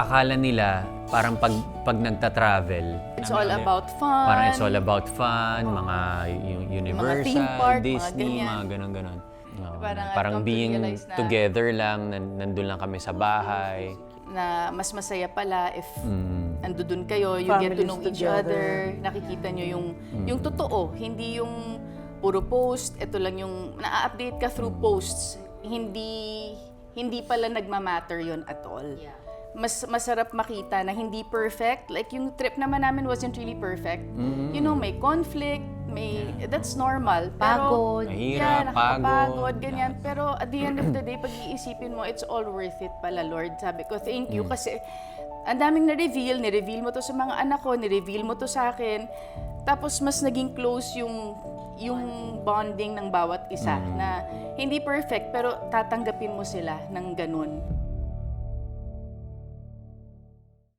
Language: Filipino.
akala nila parang pag nagta-travel, It's all about fun. parang it's all about fun, mga Universal, theme park, mga Disney, ganyan. mga ganon-ganon. Parang I've Parang come to being realize na- together lang, nandun lang kami sa bahay. Na mas masaya pala if andudun kayo, you get to Families know each together. other, nakikita nyo yung totoo, hindi yung puro post, ito lang yung na-update ka through posts, hindi pala nagmamatter yon at all. Mas masarap makita na hindi perfect, like yung trip naman namin wasn't really perfect. You know, may conflict, that's normal. Pero, Mahirap, nakakapagod, pagod. ganyan. Pero at the end of the day, pag iisipin mo, it's all worth it pala, Lord. Sabi ko, thank you. Kasi ang daming ni-reveal mo to sa mga anak ko, ni-reveal mo to sa akin. Tapos mas naging close yung bonding ng bawat isa na hindi perfect, pero tatanggapin mo sila ng ganun.